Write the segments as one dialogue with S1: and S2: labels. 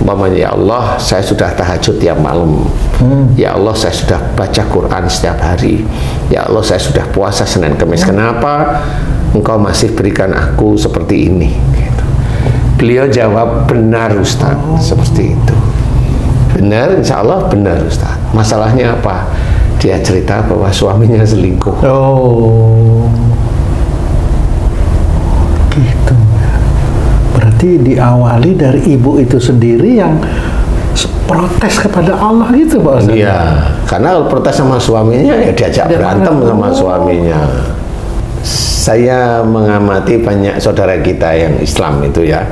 S1: Umpamanya, ya Allah, saya sudah tahajud tiap malam. Ya Allah, saya sudah baca Quran setiap hari. Ya Allah, saya sudah puasa Senin Kamis. Kenapa Engkau masih berikan aku seperti ini? Gitu. Beliau jawab, benar Ustaz, seperti itu. Benar, insya Allah benar Ustaz. Masalahnya apa? Dia cerita bahwa suaminya selingkuh.
S2: Oh, gitu. Berarti diawali dari ibu itu sendiri yang protes kepada Allah gitu, Pak Ustaz?
S1: Iya, karena kalau protes sama suaminya ya diajak berantem sama suaminya. Saya mengamati banyak saudara kita yang Islam itu ya,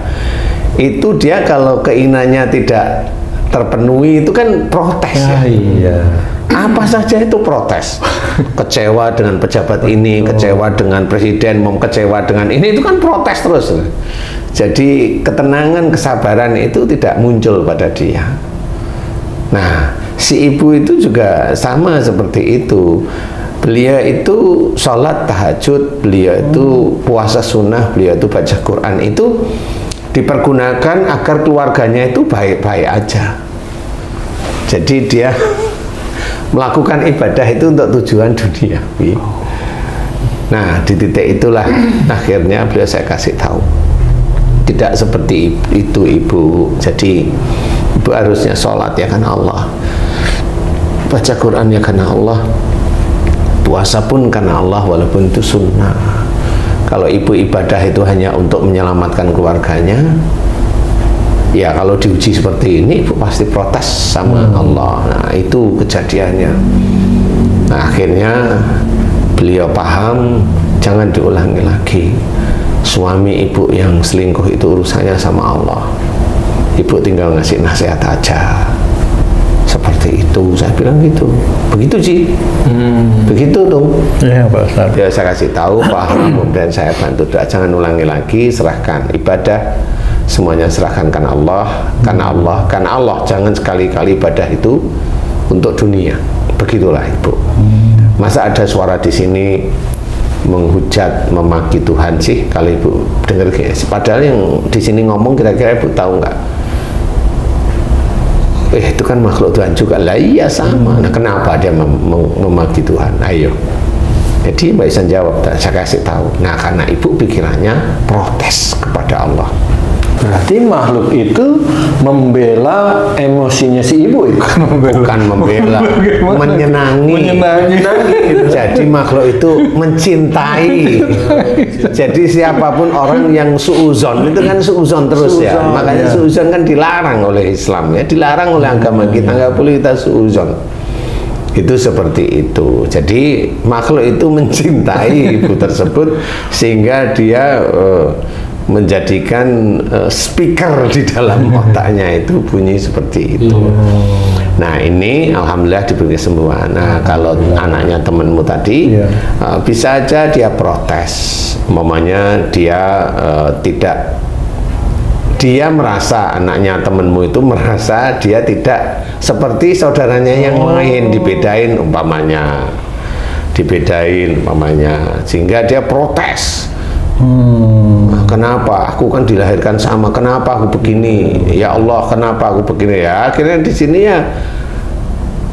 S1: itu dia kalau keinginannya tidak terpenuhi itu kan protes ya.
S2: Iya.
S1: Apa saja itu protes. Kecewa dengan pejabat ini, kecewa dengan presiden, kecewa dengan ini, itu kan protes terus. Jadi ketenangan, kesabaran itu tidak muncul pada dia. Nah, si ibu itu juga sama seperti itu. Beliau itu sholat tahajud, beliau itu puasa sunnah, beliau itu baca Quran, itu dipergunakan agar keluarganya itu baik-baik aja. Jadi dia melakukan ibadah itu untuk tujuan duniawi. Nah, di titik itulah akhirnya beliau saya kasih tahu, tidak seperti itu ibu. Jadi ibu harusnya sholat ya karena Allah, baca Quran ya karena Allah, puasa pun karena Allah walaupun itu sunnah. Kalau ibu ibadah itu hanya untuk menyelamatkan keluarganya, ya kalau diuji seperti ini ibu pasti protes sama Allah. Nah, itu kejadiannya. Nah, akhirnya beliau paham jangan diulangi lagi. Suami ibu yang selingkuh itu urusannya sama Allah, ibu tinggal ngasih nasihat aja. Seperti itu, saya bilang gitu. Begitu sih. Begitu tuh.
S2: Iya, Pak Ustaz.
S1: Ya, saya kasih tahu, paham, kemudian saya bantu doa, jangan ulangi lagi, serahkan ibadah semuanya, serahkan karena Allah, karena Allah, karena Allah. Jangan sekali-kali ibadah itu untuk dunia. Begitulah ibu. Masa ada suara di sini menghujat, memaki Tuhan sih? Kalau ibu dengar, padahal yang di sini ngomong kira-kira ibu tahu nggak? Itu kan makhluk Tuhan juga. Lah iya sama. Nah, kenapa dia memaki Tuhan? Ayo. Jadi Mbak Isan jawab, saya kasih tahu. Nah, karena ibu pikirannya protes kepada Allah.
S2: Berarti makhluk itu membela emosinya si ibu itu?
S1: Bukan membela, menyenangi. Jadi makhluk itu mencintai. Jadi siapapun orang yang suuzon itu kan suuzon terus ya. Makanya suuzon kan dilarang oleh Islam ya, dilarang oleh agama kita, nggak boleh kita suuzon. Itu seperti itu. Jadi makhluk itu mencintai ibu tersebut sehingga dia menjadikan speaker di dalam otaknya itu bunyi seperti itu. Nah, ini alhamdulillah diberi kesembuhan. Nah, kalau anaknya temanmu tadi, bisa aja dia protes. Umpamanya dia dia merasa, anaknya temanmu itu merasa dia tidak seperti saudaranya yang lain, dibedain umpamanya, sehingga dia protes. Kenapa aku kan dilahirkan sama, kenapa aku begini, ya Allah, kenapa aku begini? Ya akhirnya di sini ya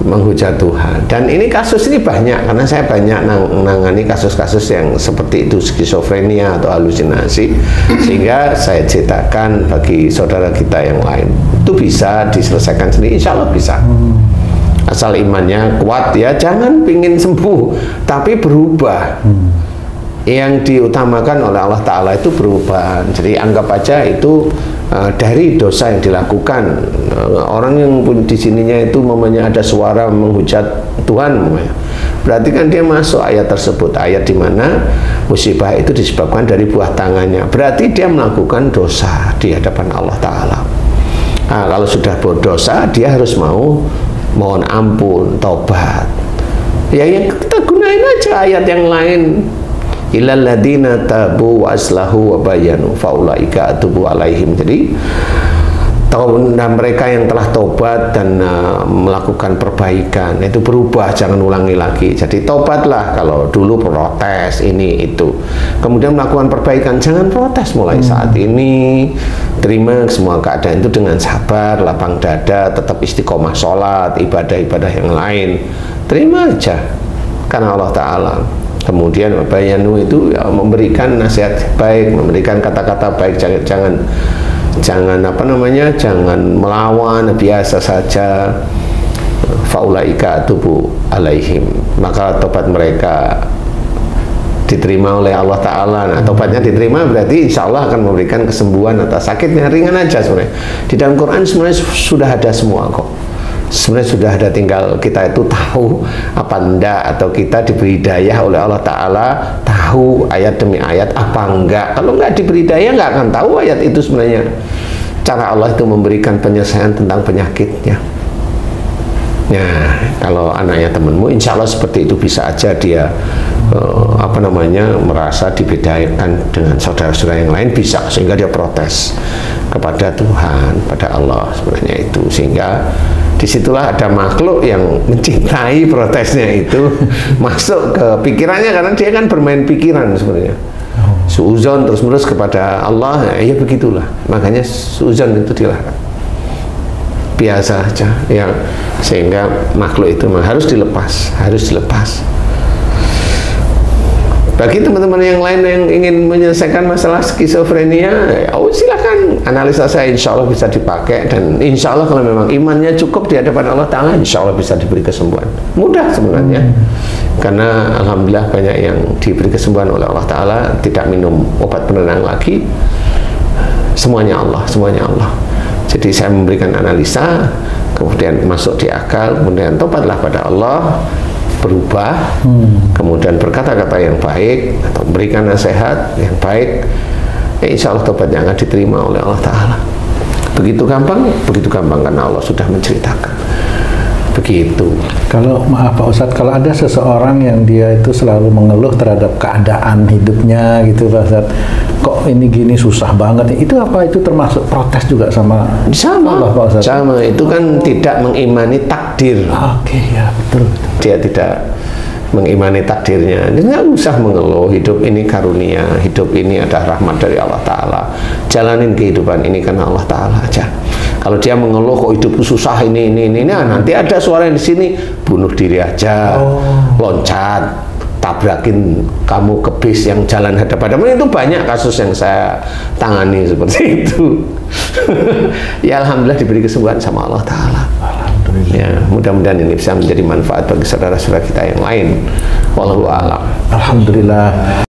S1: menghujat Tuhan. Dan ini kasus ini banyak, karena saya banyak menangani kasus-kasus yang seperti itu, skizofrenia atau halusinasi, sehingga saya ceritakan bagi saudara kita yang lain itu bisa diselesaikan sendiri, insya Allah bisa. Asal imannya kuat ya, jangan pingin sembuh tapi berubah. Yang diutamakan oleh Allah Ta'ala itu perubahan. Jadi anggap aja itu dari dosa yang dilakukan. Orang yang di sininya itu mamanya ada suara menghujat Tuhan mamanya, berarti kan dia masuk ayat tersebut, ayat di mana musibah itu disebabkan dari buah tangannya, berarti dia melakukan dosa di hadapan Allah Ta'ala. Nah, kalau sudah berdosa, dia harus mau mohon ampun, taubat. Ya yang kita gunain aja ayat yang lain, illal ladzina tabu wa aslahu wa bayanu faulaika atubu alaihim. Jadi Dan mereka yang telah tobat dan melakukan perbaikan itu berubah, jangan ulangi lagi. Jadi tobatlah. Kalau dulu protes ini itu, kemudian melakukan perbaikan, jangan protes mulai saat ini. Terima semua keadaan itu dengan sabar, lapang dada, tetap istiqomah sholat, ibadah-ibadah yang lain, terima aja karena Allah Ta'ala. Kemudian bayanu itu ya, memberikan nasihat baik, memberikan kata-kata baik, jangan apa namanya, jangan melawan, biasa saja. Faulaika atubu alaihim, maka tobat mereka diterima oleh Allah Ta'ala. Nah, tobatnya diterima berarti insya Allah akan memberikan kesembuhan atas sakitnya, ringan aja sebenarnya. Di dalam Quran sebenarnya sudah ada semua kok. Sebenarnya sudah ada, tinggal kita itu tahu apa enggak, atau kita diberi hidayah oleh Allah Ta'ala tahu ayat demi ayat apa enggak. Kalau enggak diberi hidayah enggak akan tahu ayat itu sebenarnya cara Allah itu memberikan penyelesaian tentang penyakitnya. Nah, kalau anaknya temanmu insya Allah seperti itu, bisa aja dia apa namanya, merasa dibedakan dengan saudara-saudara yang lain, bisa, sehingga dia protes kepada Tuhan, pada Allah sebenarnya itu. Sehingga disitulah ada makhluk yang mencintai protesnya itu masuk ke pikirannya, karena dia kan bermain pikiran sebenarnya. Suuzon terus-menerus kepada Allah, ya begitulah. Makanya suuzon itu dilarang. Biasa aja ya, sehingga makhluk itu harus dilepas, harus dilepas. Bagi teman-teman yang lain yang ingin menyelesaikan masalah skizofrenia, silahkan, analisa saya insya Allah bisa dipakai, dan insya Allah kalau memang imannya cukup di hadapan Allah Ta'ala, insya Allah bisa diberi kesembuhan. Mudah sebenarnya, karena alhamdulillah banyak yang diberi kesembuhan oleh Allah Ta'ala, tidak minum obat penenang lagi, semuanya Allah, semuanya Allah. Jadi saya memberikan analisa, kemudian masuk di akal, kemudian tobatlah pada Allah, berubah, kemudian berkata-kata yang baik atau memberikan nasihat yang baik, insya Allah tobatnya akan diterima oleh Allah Ta'ala. Begitu gampang karena Allah sudah menceritakan. Begitu.
S2: Kalau maaf Pak Ustadz, kalau ada seseorang yang dia itu selalu mengeluh terhadap keadaan hidupnya gitu Pak Ustadz, kok ini gini susah banget, itu apa itu termasuk protes juga sama Allah Pak Ustadz?
S1: Sama, itu kan tidak mengimani takdir.
S2: Oke, ya betul.
S1: Dia tidak mengimani takdirnya, dia nggak usah mengeluh. Hidup ini karunia, hidup ini adalah rahmat dari Allah Ta'ala. Jalanin kehidupan ini karena Allah Ta'ala aja. Kalau dia mengeluh kok hidupku susah ini, nah nanti ada suara di sini, bunuh diri aja, loncat, tabrakin kamu ke bis yang jalan hadapan. Itu banyak kasus yang saya tangani seperti itu. Ya alhamdulillah diberi kesembuhan sama Allah Ta'ala. Ya, mudah-mudahan ini bisa menjadi manfaat bagi saudara-saudara kita yang lain. Wallahu a'lam.
S2: Alhamdulillah.